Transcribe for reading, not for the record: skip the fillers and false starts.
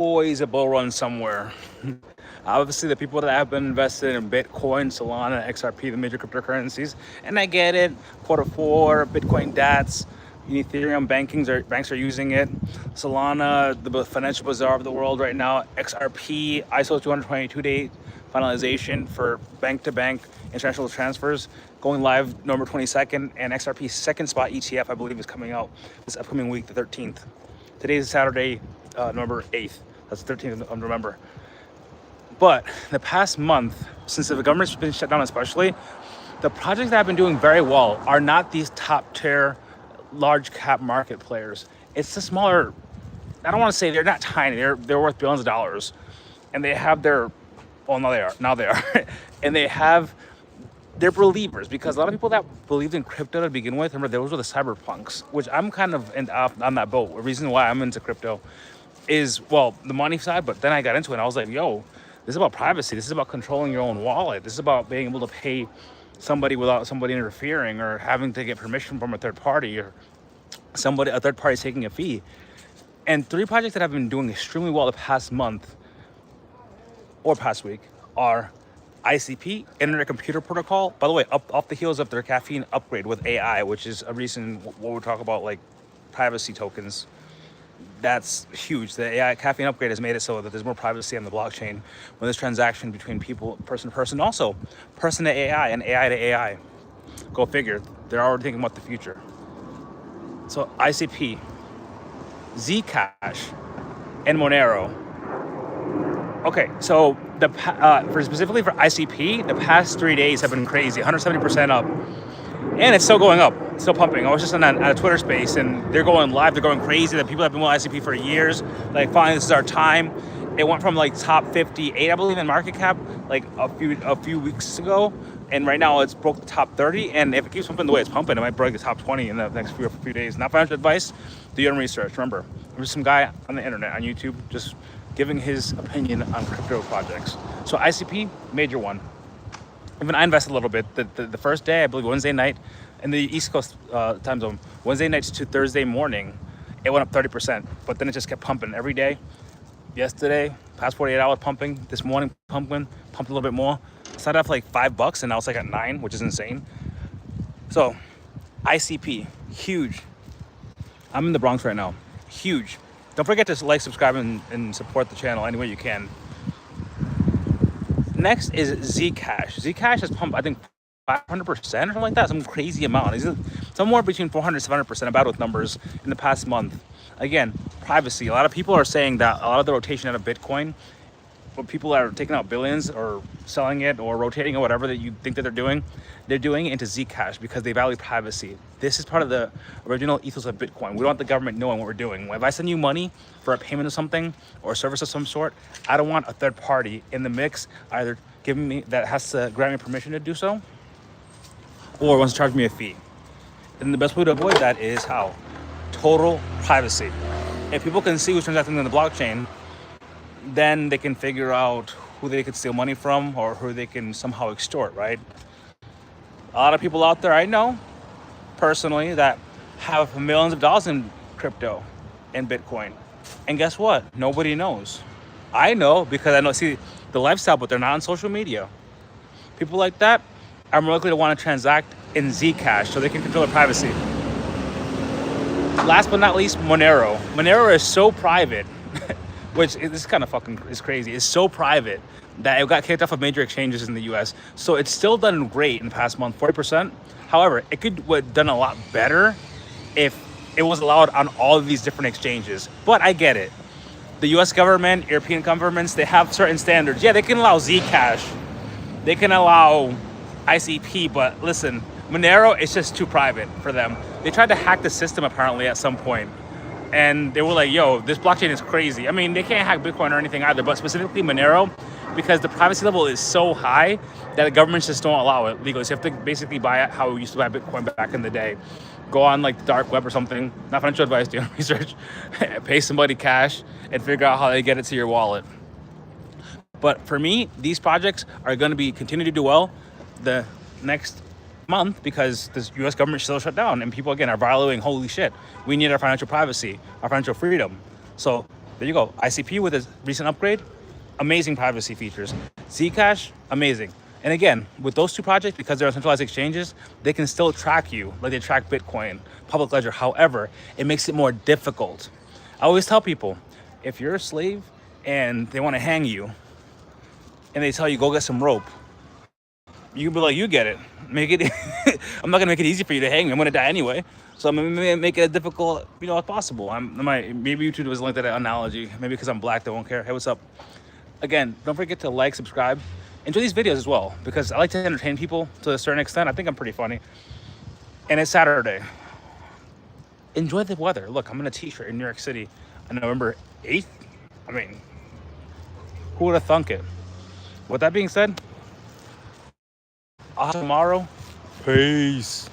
always a bull run somewhere. Obviously, the people that have been invested in Bitcoin, Solana, XRP, the major cryptocurrencies, and I get it. Quarter four, Bitcoin DATs, Ethereum banks are using it. Solana, the financial bazaar of the world right now. XRP, ISO 222-day finalization for bank-to-bank international transfers, going live November 22nd, and XRP's second spot ETF, I believe, is coming out this upcoming week, the 13th. Today is Saturday, November 8th. That's the 13th of November. But the past month, since the government's been shut down especially, the projects that have been doing very well are not these top tier, large cap market players. It's the smaller, I don't want to say they're not tiny, they're worth billions of dollars. And they have their, well, now they are. And they're believers, because a lot of people that believed in crypto to begin with, remember, those were the cyberpunks, which I'm kind of on that boat. The reason why I'm into crypto is, well, the money side, but then I got into it and I was like, yo, this is about privacy. This is about controlling your own wallet. This is about being able to pay somebody without somebody interfering or having to get permission from a third party or a third party taking a fee. And three projects that have been doing extremely well the past month or past week are ICP, Internet Computer Protocol. By the way, off the heels of their caffeine upgrade with AI, which is a recent, what we talk about, like privacy tokens. That's huge. The AI caffeine upgrade has made it so that there's more privacy on the blockchain when there's transaction between people, person to person, also person to AI and AI to AI. Go figure. They're already thinking about the future. So ICP, Zcash, and Monero. Okay, so specifically for ICP, the past 3 days have been crazy, 170% up. And it's still going up, still pumping. I was just on a Twitter space and they're going live, they're going crazy. The people have been with ICP for years, like finally this is our time. It went from like top 58, I believe, in market cap like a few weeks ago. And right now it's broke the top 30. And if it keeps pumping the way it's pumping, it might break the top 20 in the next few days. Not financial advice, do your own research. Remember, there's some guy on the internet, on YouTube, just giving his opinion on crypto projects. So ICP, major one. Even I invested a little bit. The first day, I believe Wednesday night, in the East Coast time zone, Wednesday night to Thursday morning, it went up 30%. But then it just kept pumping every day. Yesterday, past 48 hours pumping. This morning, pumped a little bit more. Started off like $5, and now it's like at 9, which is insane. So, ICP, huge. I'm in the Bronx right now. Huge. Don't forget to like, subscribe, and support the channel any way you can. Next is Zcash. Zcash has pumped, I think, 500% or something like that, some crazy amount. It's somewhere between 400 to 700%, about with numbers in the past month. Again, privacy. A lot of people are saying that a lot of the rotation out of Bitcoin, when people are taking out billions or selling it or rotating or whatever that you think that they're doing it into Zcash because they value privacy. This is part of the original ethos of Bitcoin. We don't want the government knowing what we're doing. If I send you money for a payment of something or a service of some sort, I don't want a third party in the mix either giving me, that has to grant me permission to do so, or wants to charge me a fee. And the best way to avoid that is how? Total privacy. If people can see who's transacting in the blockchain, then they can figure out who they could steal money from or who they can somehow extort, right? A lot of people out there I know personally that have millions of dollars in crypto and Bitcoin. And guess what? Nobody knows. I know because I know, see the lifestyle, but they're not on social media. People like that are more likely to want to transact in Zcash so they can control their privacy. Last but not least, Monero. Monero is so private, which is kind of fucking is crazy. It's so private that it got kicked off of major exchanges in the US. So it's still done great in the past month, 40%. However, it could have done a lot better if it was allowed on all of these different exchanges. But I get it. The US government, European governments, they have certain standards. Yeah, they can allow Zcash. They can allow ICP, but listen, Monero is just too private for them. They tried to hack the system apparently at some point. And they were like, yo, this blockchain is crazy. I mean, they can't hack Bitcoin or anything either, but specifically Monero, because the privacy level is so high that the governments just don't allow it legally. So you have to basically buy it how we used to buy Bitcoin back in the day. Go on like the dark web or something, not financial advice, do your own research, pay somebody cash and figure out how they get it to your wallet. But for me, these projects are gonna continue to do well the next month because the US government is still shut down and people again are valuing, holy shit, we need our financial privacy, our financial freedom. So There you go. ICP with its recent upgrade, amazing privacy features. Zcash, amazing. And again, with those two projects, because they're on centralized exchanges, they can still track you like they track Bitcoin, public ledger. However, it makes it more difficult. I always tell people, if you're a slave and they want to hang you and they tell you go get some rope, you can be like, you get it. Make it. I'm not gonna make it easy for you to hang me. I'm gonna die anyway. So I'm gonna make it as difficult, as possible. Maybe YouTube was linked to that analogy. Maybe because I'm black, they won't care. Hey, what's up? Again, don't forget to like, subscribe, enjoy these videos as well, because I like to entertain people to a certain extent. I think I'm pretty funny. And it's Saturday. Enjoy the weather. Look, I'm in a t-shirt in New York City on November 8th. I mean, who would have thunk it? With that being said, tomorrow, peace.